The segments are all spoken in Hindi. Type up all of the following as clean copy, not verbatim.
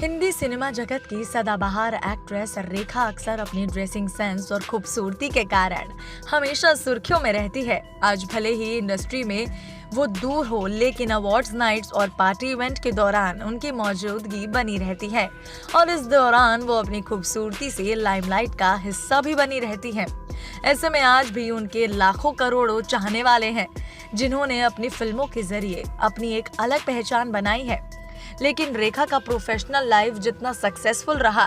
हिंदी सिनेमा जगत की सदाबहार एक्ट्रेस रेखा अक्सर अपनी ड्रेसिंग सेंस और खूबसूरती के कारण हमेशा सुर्खियों में रहती है। आज भले ही इंडस्ट्री में वो दूर हो, लेकिन अवार्ड्स नाइट्स और पार्टी इवेंट के दौरान उनकी मौजूदगी बनी रहती है और इस दौरान वो अपनी खूबसूरती से लाइमलाइट का हिस्सा भी बनी रहती है। ऐसे में आज भी उनके लाखों करोड़ों चाहने वाले हैं, जिन्होंने अपनी फिल्मों के जरिए अपनी एक अलग पहचान बनाई है। लेकिन रेखा का प्रोफेशनल लाइफ जितना सक्सेसफुल रहा,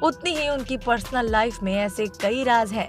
उतनी ही उनकी पर्सनल लाइफ में ऐसे कई राज हैं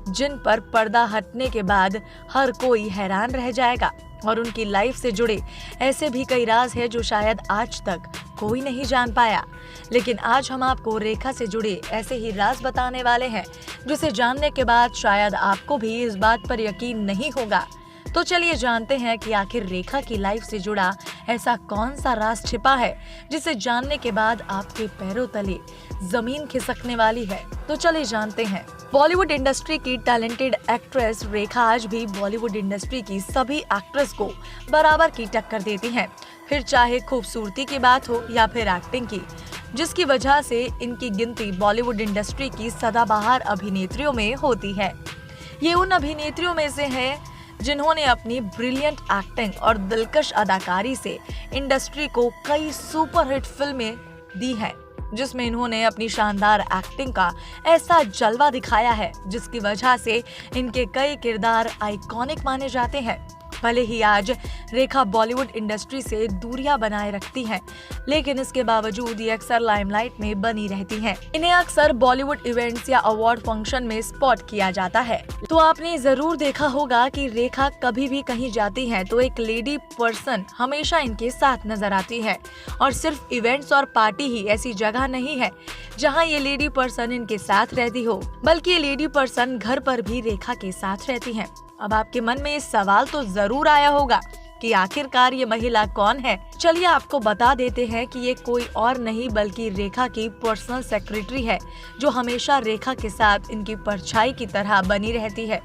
जिन पर पर्दा हटने के बाद हर कोई हैरान रह जाएगा। और उनकी लाइफ से जुड़े ऐसे भी कई राज हैं जो शायद आज तक कोई नहीं जान पाया। लेकिन आज हम आपको रेखा से जुड़े ऐसे ही राज बताने वाले हैं जिसे जानने के बाद शायद आपको भी इस बात पर यकीन नहीं होगा। तो चलिए जानते हैं कि आखिर रेखा की लाइफ से जुड़ा ऐसा कौन सा राज छिपा है जिसे जानने के बाद आपके पैरों तले जमीन खिसकने वाली है। तो चलिए जानते हैं। बॉलीवुड इंडस्ट्री की टैलेंटेड एक्ट्रेस रेखा आज भी बॉलीवुड इंडस्ट्री की सभी एक्ट्रेस को बराबर की टक्कर देती हैं, फिर चाहे खूबसूरती की बात हो या फिर एक्टिंग की, जिसकी वजह से इनकी गिनती बॉलीवुड इंडस्ट्री की सदाबहार अभिनेत्रियों में होती है। ये उन अभिनेत्रियों में से है जिन्होंने अपनी ब्रिलियंट एक्टिंग और दिलकश अदाकारी से इंडस्ट्री को कई सुपरहिट फिल्में दी हैं, जिसमें इन्होंने अपनी शानदार एक्टिंग का ऐसा जलवा दिखाया है जिसकी वजह से इनके कई किरदार आइकॉनिक माने जाते हैं। भले ही आज रेखा बॉलीवुड इंडस्ट्री से दूरियां बनाए रखती हैं, लेकिन इसके बावजूद ये अक्सर लाइमलाइट में बनी रहती हैं। इन्हें अक्सर बॉलीवुड इवेंट्स या अवार्ड फंक्शन में स्पॉट किया जाता है। तो आपने जरूर देखा होगा कि रेखा कभी भी कहीं जाती हैं तो एक लेडी पर्सन हमेशा इनके साथ नजर आती है। और सिर्फ इवेंट्स और पार्टी ही ऐसी जगह नहीं है जहाँ ये लेडी पर्सन इनके साथ रहती हो, बल्कि ये लेडी पर्सन घर पर भी रेखा के साथ रहती है। अब आपके मन में ये सवाल तो जरूर आया होगा कि आखिरकार ये महिला कौन है। चलिए आपको बता देते हैं कि ये कोई और नहीं बल्कि रेखा की पर्सनल सेक्रेटरी है, जो हमेशा रेखा के साथ इनकी परछाई की तरह बनी रहती है।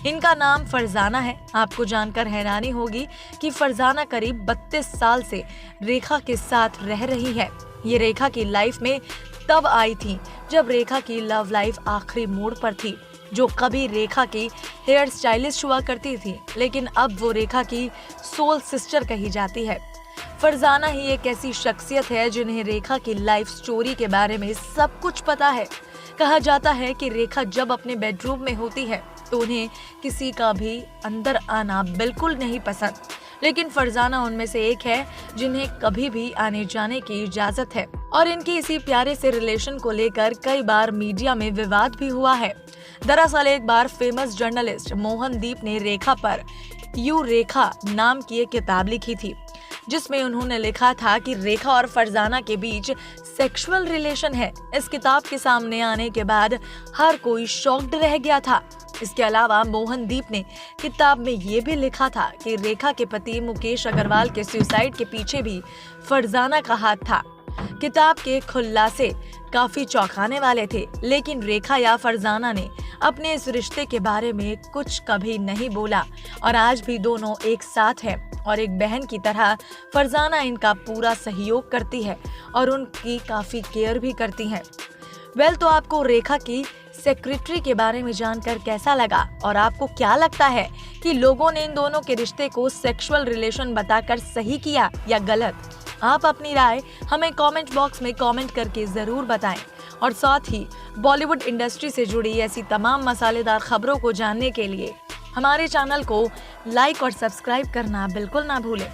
इनका नाम फरजाना है। आपको जानकर हैरानी होगी कि फरजाना करीब 32 साल से रेखा के साथ रह रही है। ये रेखा की लाइफ में तब आई थी जब रेखा की लव लाइफ आखिरी मोड़ पर थी, जो कभी रेखा की हेयर स्टाइलिस्ट हुआ करती थी, लेकिन अब वो रेखा की सोल सिस्टर कही जाती है। फरजाना ही एक ऐसी शख्सियत है जिन्हें रेखा की लाइफ स्टोरी के बारे में सब कुछ पता है। कहा जाता है कि रेखा जब अपने बेडरूम में होती है तो उन्हें किसी का भी अंदर आना बिल्कुल नहीं पसंद, लेकिन फरजाना उनमें से एक है जिन्हें कभी भी आने जाने की इजाजत है। और इनकी इसी प्यारे से रिलेशन को लेकर कई बार मीडिया में विवाद भी हुआ है। दरअसल एक बार फेमस जर्नलिस्ट मोहनदीप ने रेखा पर यू रेखा नाम की एक किताब लिखी थी, जिसमें उन्होंने लिखा था कि रेखा और फरजाना के बीच सेक्सुअल रिलेशन है। इस किताब के सामने आने के बाद हर कोई शॉक्ड रह गया था। इसके अलावा मोहनदीप ने किताब में ये भी लिखा था कि रेखा के पति मुकेश अग्रवाल के सुसाइड के पीछे भी फरजाना का हाथ था। किताब के खुलासे काफी चौंकाने वाले थे, लेकिन रेखा या फरजाना ने अपने इस रिश्ते के बारे में कुछ कभी नहीं बोला और आज भी दोनों एक साथ हैं और एक बहन की तरह फरजाना इनका पूरा सहयोग करती है और उनकी काफी केयर भी करती हैं। तो आपको रेखा की सेक्रेटरी के बारे में जानकर कैसा लगा और आपको क्या लगता है कि लोगों ने इन दोनों के रिश्ते को सेक्सुअल रिलेशन बताकर सही किया या गलत? आप अपनी राय हमें कमेंट बॉक्स में कमेंट करके जरूर बताएं और साथ ही बॉलीवुड इंडस्ट्री से जुड़ी ऐसी तमाम मसालेदार खबरों को जानने के लिए हमारे चैनल को लाइक और सब्सक्राइब करना बिल्कुल ना भूलें।